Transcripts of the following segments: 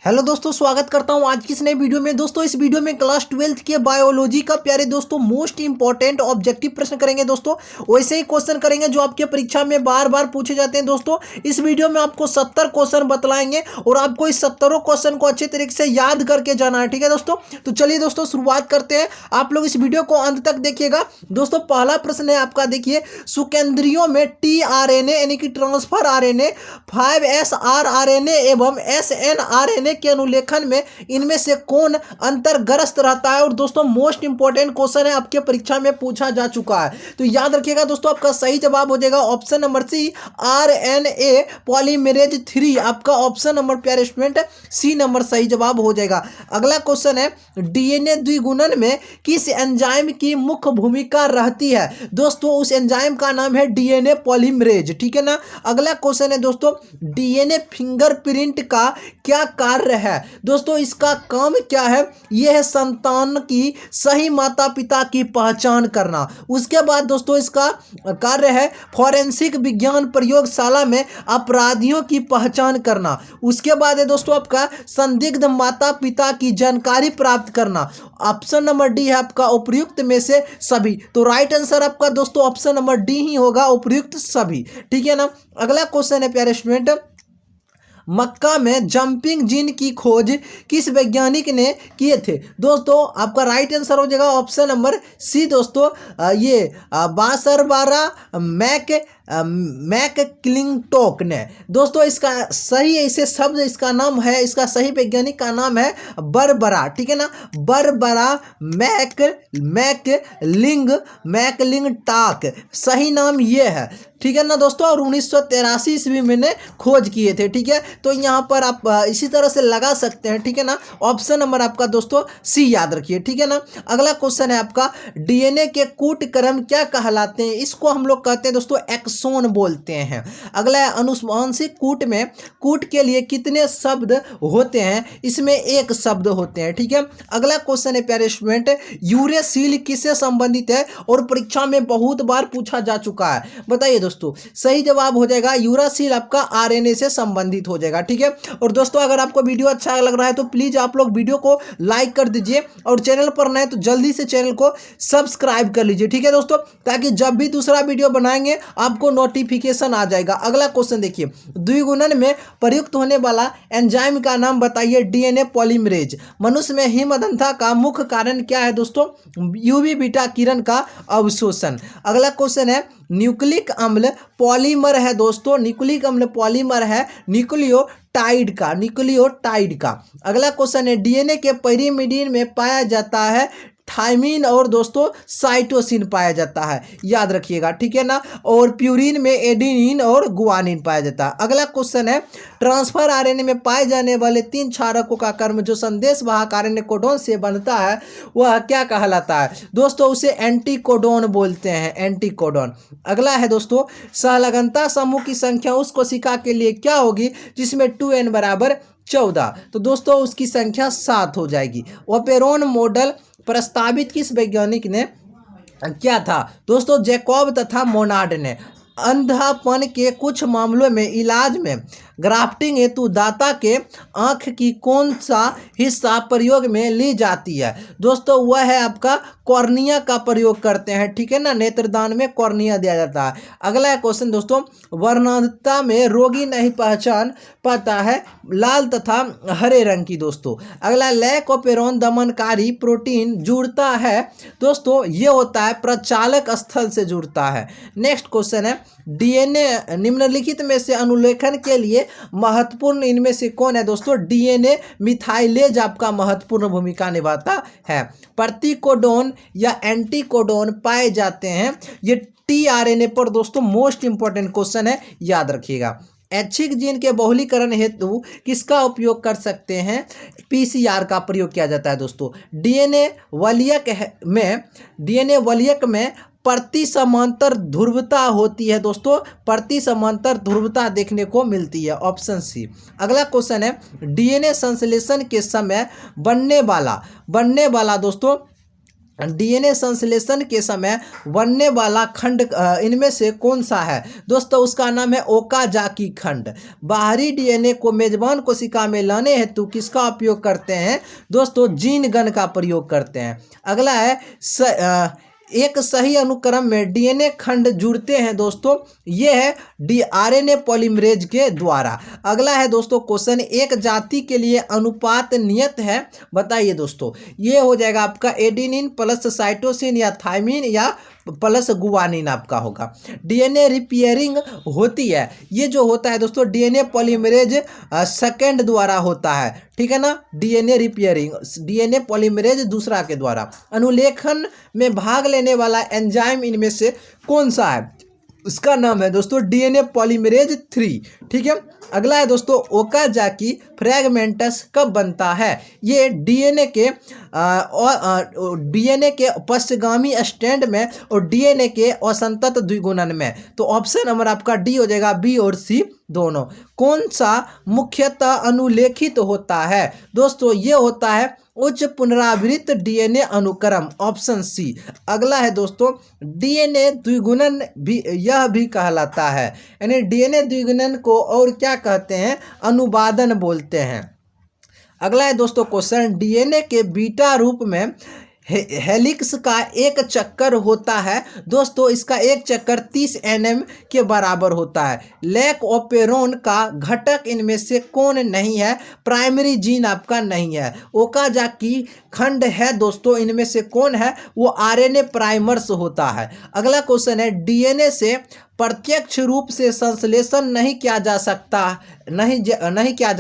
Hello दोस्तों, स्वागत करता हूं आज की इस नए वीडियो में। दोस्तों इस वीडियो में क्लास 12th के बायोलॉजी का प्यारे दोस्तों मोस्ट इंपॉर्टेंट ऑब्जेक्टिव प्रश्न करेंगे दोस्तों। वैसे ही क्वेश्चन करेंगे जो आपके परीक्षा में बार बार पूछे जाते हैं दोस्तों। इस वीडियो में आपको 70 क्वेश्चन बतलाएंगे और आपको इस 70 क्वेश्चन को अच्छे तरीके से याद करके जाना है, ठीक है दोस्तों। तो चलिए दोस्तों शुरुआत करते हैं। आप लोग इस वीडियो को अंत तक देखिएगा। दोस्तों पहला प्रश्न है आपका, देखिए सुकेंद्रियों में tRNA यानी कि ट्रांसफर आरएनए, 5SrRNA एवं SNRNA के अनुलेखन में इनमें से कौन अंतर्ग्रस्त रहता है। और दोस्तों मोस्ट इंपॉर्टेंट क्वेश्चन है, आपके परीक्षा में पूछा जा चुका है, तो याद रखिएगा दोस्तों। आपका सही जवाब हो जाएगा option number C, RNA polymerase 3। आपका ऑप्शन नंबर प्यारे स्टूडेंट सी नंबर सही जवाब हो जाएगा। अगला क्वेश्चन है, डीएनए द्विगुणन में किस एंजाइम की मुख्य भूमिका रहती है। दोस्तों उस एंजाइम का नाम है डीएनए पॉलीमरेज, ठीक है ना। अगला क्वेश्चन है दोस्तों, डीएनए फिंगरप्रिंट का क्या कार्य है। दोस्तों इसका काम क्या है, यह है संतान की सही माता पिता की पहचान करना। उसके बाद दोस्तों इसका कार्य है फॉरेंसिक विज्ञान प्रयोगशाला में अपराधियों की पहचान करना। उसके बाद है दोस्तों आपका संदिग्ध माता पिता की जानकारी प्राप्त करना। ऑप्शन नंबर डी है आपका उपयुक्त में से सभी। तो राइट आंसर आपका दोस्तों ऑप्शन नंबर डी ही होगा, उपयुक्त सभी, ठीक है ना। अगला क्वेश्चन है प्यारे स्टूडेंट, मक्का में जंपिंग जीन की खोज किस वैज्ञानिक ने किए थे। दोस्तों आपका राइट आंसर हो जाएगा ऑप्शन नंबर सी दोस्तों, ये बासरबारा मैकक्लिंटोक ने। दोस्तों इसका सही ऐसे शब्द इसका नाम है, इसका सही वैज्ञानिक का नाम है बरबरा, ठीक है ना। बरबरा मैकलिंगटॉक, सही नाम ये है, ठीक है ना दोस्तों। और 1983 ईस्वी में ने खोज किए थे, ठीक है। तो यहाँ पर आप इसी तरह से लगा सकते हैं, ठीक है ना। ऑप्शन नंबर आपका दोस्तों सी याद रखिए, ठीक है ना। अगला क्वेश्चन है आपका, डीएनए के कूट क्रम क्या कहलाते हैं। इसको हम लोग कहते हैं दोस्तों एक्सोन बोलते हैं। अगला है, अनुवांशिक कूट में कूट के लिए कितने शब्द होते हैं। इसमें एक शब्द होते हैं, ठीक है। अगला क्वेश्चन है प्यारे स्टूडेंट, यूरेसिल किससे संबंधित है और परीक्षा में बहुत बार पूछा जा चुका है। बताइए दोस्तों, सही जवाब हो जाएगा यूरासिल आपका आरएनए से संबंधित हो जाएगा, ठीक है। और दोस्तों अगर आपको वीडियो अच्छा लग रहा है तो प्लीज आप लोग वीडियो को लाइक कर दीजिए और चैनल पर नए तो जल्दी से चैनल को सब्सक्राइब कर लीजिए, ठीक है दोस्तों, ताकि जब भी दूसरा वीडियो बनाएंगे आपको नोटिफिकेशन आ जाएगा। अगला क्वेश्चन देखिए, द्विगुणन में प्रयुक्त होने वाला एंजाइम का नाम बताइए। DNA polymerase. मनुष्य में हिमदंता का मुख्य कारण क्या है दोस्तों, यूवी बीटा किरण का अवशोषण। अगला क्वेश्चन है, न्यूक्लिक अम्ल पॉलीमर है दोस्तों, न्यूक्लिक अम्ल पॉलीमर है न्यूक्लियोटाइड का। अगला क्वेश्चन है, डीएनए के पैरिमिडीन में पाया जाता है थाइमिन और दोस्तों साइटोसिन पाया जाता है, याद रखिएगा, ठीक है ना। और प्यूरिन में एडेनिन और गुआनिन पाया जाता है। अगला क्वेश्चन है, ट्रांसफर आरएनए में पाए जाने वाले 3 क्षारकों का क्रम जो संदेश वाहक आरएनए कोडोन से बनता है वह क्या कहलाता है। दोस्तों उसे एंटीकोडोन बोलते हैं, एंटीकोडोन। अगला है दोस्तों, सहलगनता समूह की संख्या उस कोशिका के लिए क्या होगी जिसमें 2n बराबर 14। तो दोस्तों उसकी संख्या 7 हो जाएगी। ओपेरोन मॉडल प्रस्तावित किस वैज्ञानिक ने क्या था। दोस्तों जैकब तथा मोनार्ड ने। अंधापन के कुछ मामलों में इलाज में ग्राफ्टिंग हेतु दाता के आंख की कौन सा हिस्सा प्रयोग में ली जाती है। दोस्तों वह है आपका कॉर्निया का प्रयोग करते हैं, ठीक है ना। नेत्रदान में कॉर्निया दिया जाता है। अगला क्वेश्चन दोस्तों, वर्णांधता में रोगी नहीं पहचान पाता है लाल तथा हरे रंग की। दोस्तों अगला, लैकोपेरोन दमनकारी प्रोटीन जुड़ता है। दोस्तों ये होता है प्रचालक स्थल से जुड़ता है। नेक्स्ट क्वेश्चन है, डीएनए निम्नलिखित में से अनुलेखन के लिए महत्वपूर्ण इनमें से कौन है। दोस्तों डीएनए मिथाइलेज आपका महत्वपूर्ण भूमिका निभाता है। प्रतिकोडोन या एंटीकोडोन पाए जाते हैं ये टीआरएनए पर। दोस्तों मोस्ट इंपॉर्टेंट क्वेश्चन है, याद रखिएगा। ऐच्छिक जीन के बहुलीकरण हेतु किसका उपयोग कर सकते हैं, पीसीआर का प्रयोग किया जाता है। दोस्तों डीएनए वलयक में प्रति समांतर ध्रुवता होती है। दोस्तों प्रति समांतर ध्रुवता देखने को मिलती है, ऑप्शन सी। अगला क्वेश्चन है, डीएनए संश्लेषण के समय बनने वाला दोस्तों डीएनए संश्लेषण के समय बनने वाला खंड इनमें से कौन सा है? दोस्तों उसका नाम है ओकाजाकी खंड। बाहरी डीएनए को मेजबान कोशिका में लाने हेतु किसका उपयोग करते हैं? दोस्तों जीन गन का प्रयोग करते हैं। अगला है एक सही अनुक्रम में डीएनए खंड जुड़ते हैं दोस्तों, ये है आरएनए पॉलीमरेज के द्वारा। अगला है दोस्तों क्वेश्चन, एक जाति के लिए अनुपात नियत है, बताइए दोस्तों। ये हो जाएगा आपका एडेनिन प्लस साइटोसिन या थाइमिन या प्लस गुवानिन आपका होगा। डीएनए रिपेयरिंग होती है, ये जो होता है दोस्तों डीएनए पॉलीमरेज सेकंड द्वारा होता है, ठीक है ना। डीएनए रिपेयरिंग डीएनए पॉलीमरेज दूसरा के द्वारा। अनुलेखन में भाग लेने वाला एंजाइम इनमें से कौन सा है? इसका नाम है दोस्तों डीएनए पॉलीमरेज 3, ठीक है। अगला है दोस्तों ओकाजाकी फ्रैगमेंटस कब बनता है? ये डीएनए के पश्चगामी स्टैंड में और डीएनए के असंतत द्विगुणन में। तो ऑप्शन नंबर आपका डी हो जाएगा, बी और सी दोनों। कौन सा मुख्यतः अनुलेखित होता है? दोस्तों ये होता है उच्च पुनरावृत्त डीएनए अनुक्रम, ऑप्शन सी। अगला है दोस्तों डीएनए द्विगुणन भी, यह भी कहलाता है, यानी डीएनए द्विगुणन को और क्या कहते हैं? अनुवादन बोलते हैं। अगला है दोस्तों क्वेश्चन, डीएनए के बीटा रूप में हेलिक्स का एक चक्कर होता है दोस्तों, इसका एक चक्कर 30 nm के बराबर होता है। लैक ओपेरोन का घटक इनमें से कौन नहीं है? प्राइमरी जीन आपका नहीं है। ओकाजाकी खंड है दोस्तों, इनमें से कौन है? वो आरएनए प्राइमर्स होता है। अगला क्वेश्चन है, डीएनए से प्रत्यक्ष रूप से संश्लेषण नहीं किया जा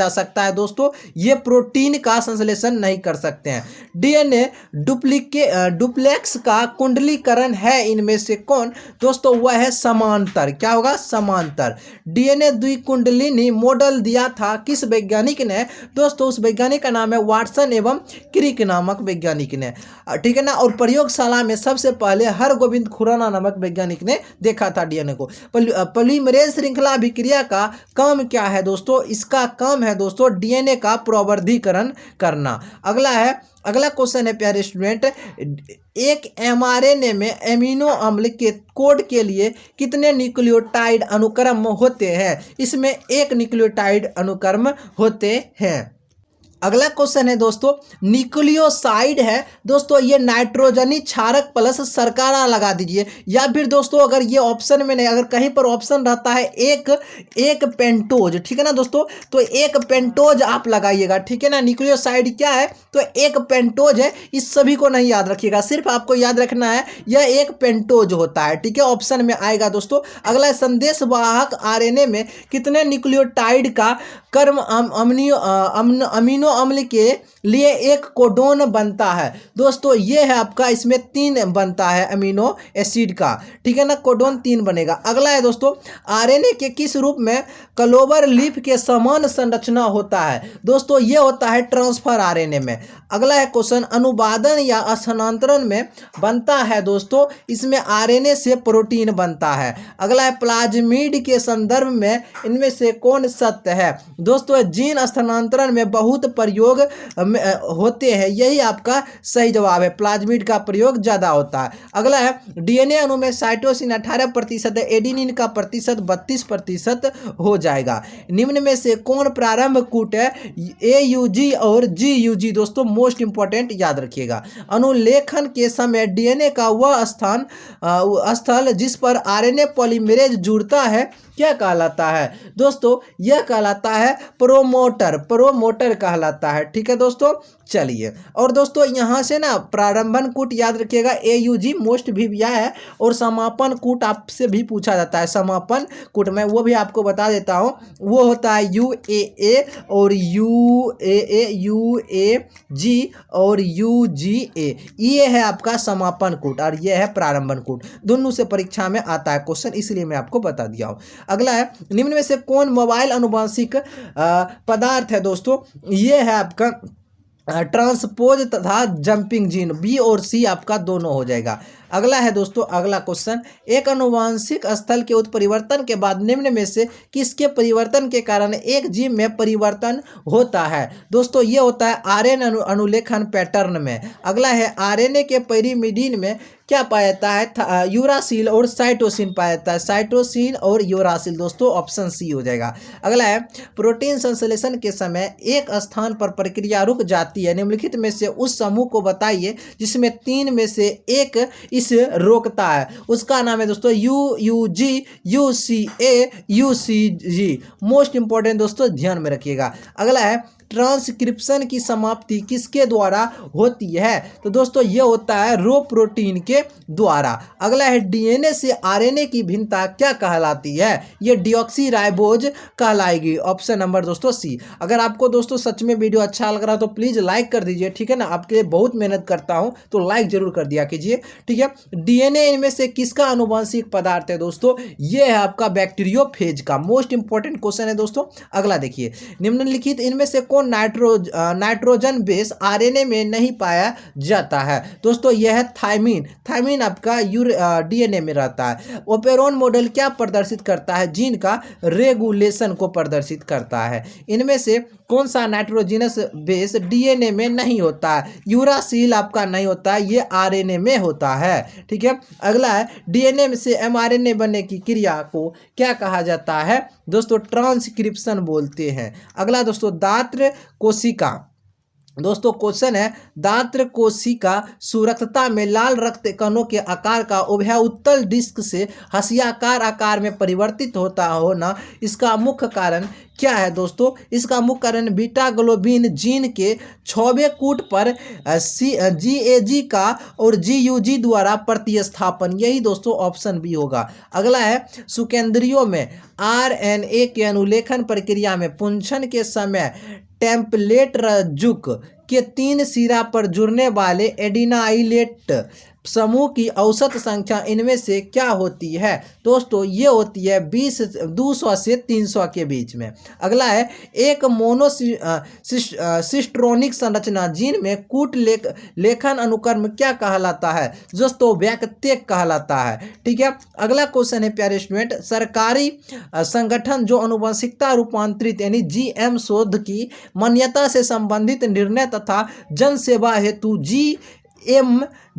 सकता है दोस्तों, ये प्रोटीन का संश्लेषण नहीं कर सकते हैं। डीएनए डुप्लेक्स का कुंडलीकरण है इनमें से कौन? दोस्तों वह है समांतर। क्या होगा? समांतर। डीएनए द्विकुंडलिनी मॉडल दिया था किस वैज्ञानिक ने? दोस्तों उस वैज्ञानिक का नाम है वाटसन एवं क्रिक नामक वैज्ञानिक ने, ठीक है ना। और प्रयोगशाला में सबसे पहले हरगोविंद खुराना नामक वैज्ञानिक ने देखा था डीएनए को। पॉलीमरेज श्रृंखला अभिक्रिया का काम क्या है दोस्तों? इसका काम है दोस्तों डीएनए का प्रवर्धीकरण करना। अगला क्वेश्चन है प्यारे स्टूडेंट, एक एमआरएनए में एमिनो अम्ल के कोड के लिए कितने न्यूक्लियोटाइड अनुक्रम होते हैं? इसमें एक न्यूक्लियोटाइड अनुक्रम होते हैं। अगला क्वेश्चन है दोस्तों, न्यूक्लियोसाइड है दोस्तों, ये नाइट्रोजनी क्षारक प्लस शर्करा लगा दीजिए, या फिर दोस्तों अगर ये ऑप्शन में नहीं, अगर कहीं पर ऑप्शन रहता है एक पेंटोज, ठीक है ना दोस्तों, तो एक पेंटोज आप लगाइएगा, ठीक है ना। न्यूक्लियोसाइड क्या है? तो एक पेंटोज है, इस सभी को नहीं याद रखिएगा, सिर्फ आपको याद रखना है यह एक पेंटोज होता है, ठीक है, ऑप्शन में आएगा दोस्तों। अगला संदेश वाहक आरएनए में कितने न्यूक्लियोटाइड का कर्म अमीनो अम्ल के लिए एक कोडोन बनता है? दोस्तों ये है आपका, इसमें 3 बनता है अमीनो एसिड का, ठीक है ना, कोडोन 3 बनेगा। अगला है दोस्तों, आरएनए के किस रूप में क्लोवर लीफ के समान संरचना होता है? दोस्तों ये होता है ट्रांसफर आरएनए में। अगला है क्वेश्चन, अनुवादन या स्थानांतरण में बनता है दोस्तों, इसमें आरएनए से प्रोटीन बनता है। अगला है प्लाज्मिड के संदर्भ में इनमें से कौन सत्य है? दोस्तों जीन स्थानांतरण में बहुत प्रयोग होते हैं, यही आपका सही जवाब है, प्लाज्मिड का प्रयोग ज्यादा होता है। अगला है डीएनए अणु में साइटोसिन 18% है, एडेनिन का प्रतिशत 32% हो जाएगा। निम्न में से कौन प्रारंभ कूट है? AUG और GUG दोस्तों मोस्ट इंपॉर्टेंट याद रखिएगा। अनुलेखन के समय डीएनए का वह स्थल जिस पर आरएनए पॉलीमरेज जुड़ता है क्या कहलाता है? दोस्तों यह कहलाता है प्रोमोटर कहलाता है, ठीक है दोस्तों। चलिए, और दोस्तों यहाँ से ना प्रारंभन कूट याद रखिएगा, AUG मोस्ट भी यह है, और समापन कूट आपसे भी पूछा जाता है, समापन कूट में वो भी आपको बता देता हूँ, वो होता है UAA और UAG और UGA, ये है आपका समापन कूट और ये है प्रारंभन कूट, दोनों से परीक्षा में आता है क्वेश्चन, इसलिए मैं आपको बता दिया हूँ। अगला है, निम्न में से कौन मोबाइल अनुवांशिक पदार्थ है दोस्तों? ये है आपका ट्रांसपोज तथा जंपिंग जीन, बी और सी आपका दोनों हो जाएगा। अगला है दोस्तों, अगला क्वेश्चन, एक अनुवांशिक स्थल के उत्परिवर्तन के बाद निम्न में से किसके परिवर्तन के कारण एक जीव में परिवर्तन होता है? दोस्तों ये होता है आरएनए अनुलेखन पैटर्न में। अगला है आरएनए के पैरिमिडीन में क्या पाया जाता है? यूरासिल और साइटोसिन पाया जाता है, साइटोसिन और यूरासिल। दोस्तों ऑप्शन सी हो जाएगा। अगला है प्रोटीन संश्लेषण के समय एक स्थान पर प्रक्रिया रुक जाती है, निम्नलिखित में से उस समूह को बताइए जिसमें तीन में से एक इसे रोकता है। उसका नाम है दोस्तों UUG, UCA, UCG। Most important दोस्तों ध्यान में रखिएगा। अगला है ट्रांसक्रिप्शन की समाप्ति किसके द्वारा होती है? तो दोस्तों ये होता है रो प्रोटीन के द्वारा। अगला है डीएनए से आरएनए की भिन्नता क्या कहलाती है? ये डीऑक्सीराइबोज कहलाएगी। ऑप्शन नंबर दोस्तों सी। अगर आपको दोस्तों सच में वीडियो अच्छा लग रहा है तो प्लीज लाइक कर दीजिए, ठीक है ना। आपके लिए बहुत मेहनत करता हूं तो लाइक जरूर कर दिया कीजिए, ठीक है। डीएनए इनमें से किसका आनुवंशिक पदार्थ है? दोस्तों ये है आपका बैक्टीरियोफेज का। मोस्ट इंपॉर्टेंट क्वेश्चन है दोस्तों। अगला देखिए, निम्नलिखित इनमें से कौन नाइट्रोजन बेस आरएनए में नहीं पाया जाता है? दोस्तों यह है थायमीन। थायमीन आपका डीएनए में रहता है। ओपेरोन मॉडल क्या प्रदर्शित करता है? जीन का रेगुलेशन को प्रदर्शित करता है। इनमें से कौन सा नाइट्रोजनस बेस डीएनए में नहीं होता है? यूरासिल आपका नहीं होता है, ये आरएनए में होता है, ठीक है। अगला है डीएनए में से एमआरएनए बनने की क्रिया को क्या कहा जाता है? दोस्तों ट्रांसक्रिप्शन बोलते हैं। अगला दोस्तों दात्र कोशिका। दोस्तों क्वेश्चन है दात्र कोशिका सुरक्षता में लाल रक्त कणों के आकार का उभयोत्तल डिस्क से हसियाकार आकार में परिवर्तित होता होना, इसका मुख्य कारण क्या है? दोस्तों इसका मुख्य कारण बीटा ग्लोबिन जीन के 6वें कूट पर GAG का और GUG द्वारा प्रतिस्थापन, यही दोस्तों ऑप्शन बी होगा। अगला है सुकेंद्रियों में RNA के अनुलेखन प्रक्रिया में पुंछन के समय टेम्पलेट रज्जुक के 3 सिरा पर जुड़ने वाले एडिनाइलेट समूह की औसत संख्या इनमें से क्या होती है? दोस्तों ये होती है 200 से 300 के बीच में। अगला है एक सिस्ट्रोनिक संरचना जीन में कूट लेखन अनुक्रम क्या कहलाता है? दोस्तों व्यक्तिक कहलाता है, ठीक है। अगला क्वेश्चन है प्यारे स्टूडेंट, सरकारी संगठन जो आनुवंशिकता रूपांतरित यानी GM शोध की मान्यता से संबंधित निर्णय तथा जन सेवा हेतु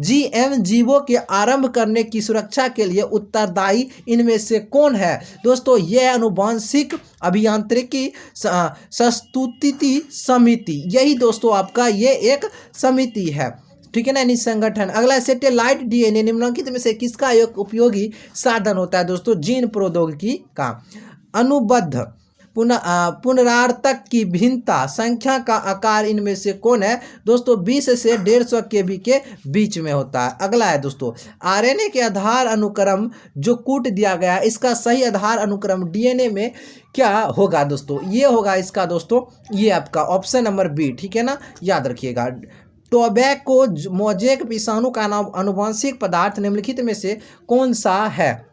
GM जीवों के आरंभ करने की सुरक्षा के लिए उत्तरदायी इनमें से कौन है? दोस्तों यह आनुवंशिक अभियांत्रिकी संस्तुति समिति, यही दोस्तों आपका ये एक समिति है, ठीक है ना, यानी संगठन। अगला सैटेलाइट डीएनए निम्नलिखित में से किसका एक उपयोगी साधन होता है? दोस्तों जीन प्रौद्योगिकी का। अनुबद्ध पुनरावर्तक की भिन्नता संख्या का आकार इनमें से कौन है? दोस्तों 20 से 150 केबी के बीच में होता है। अगला है दोस्तों आरएनए के आधार अनुक्रम जो कूट दिया गया, इसका सही आधार अनुक्रम डीएनए में क्या होगा? दोस्तों ये होगा इसका दोस्तों ये आपका ऑप्शन नंबर बी, ठीक है ना, याद रखिएगा। टोबैको मोजेक विषाणु का नाम आनुवंशिक पदार्थ निम्नलिखित में से कौन सा है?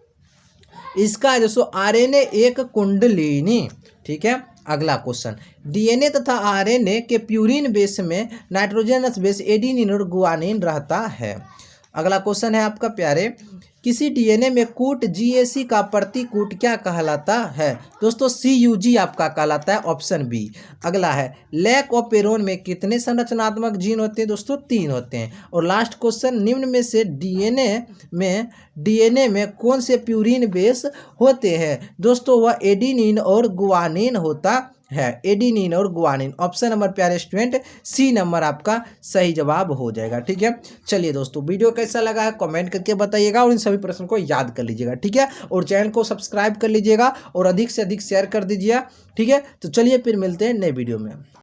इसका दोस्तों आरएनए एक कुंडलिनी, ठीक है। अगला क्वेश्चन, डीएनए तथा आरएनए के प्यूरिन बेस में नाइट्रोजनस बेस एडेनिन और गुआनिन रहता है। अगला क्वेश्चन है आपका प्यारे, किसी डीएनए में कूट GAC का प्रतिकूट क्या कहलाता है? दोस्तों CUG आपका कहलाता है, ऑप्शन बी। अगला है लैक ऑफ पेरोन में कितने संरचनात्मक जीन होते हैं? दोस्तों 3 होते हैं। और लास्ट क्वेश्चन, निम्न में से डीएनए में कौन से प्यूरिन बेस होते हैं? दोस्तों वह एडेनिन और गुआनिन होता है, एडेनिन और गुआनिन। ऑप्शन नंबर प्यारे स्टूडेंट सी नंबर आपका सही जवाब हो जाएगा, ठीक है। चलिए दोस्तों वीडियो कैसा लगा है कमेंट करके बताइएगा और इन सभी प्रश्नों को याद कर लीजिएगा, ठीक है। और चैनल को सब्सक्राइब कर लीजिएगा और अधिक से अधिक शेयर कर दीजिएगा, ठीक है। तो चलिए फिर मिलते हैं नए वीडियो में।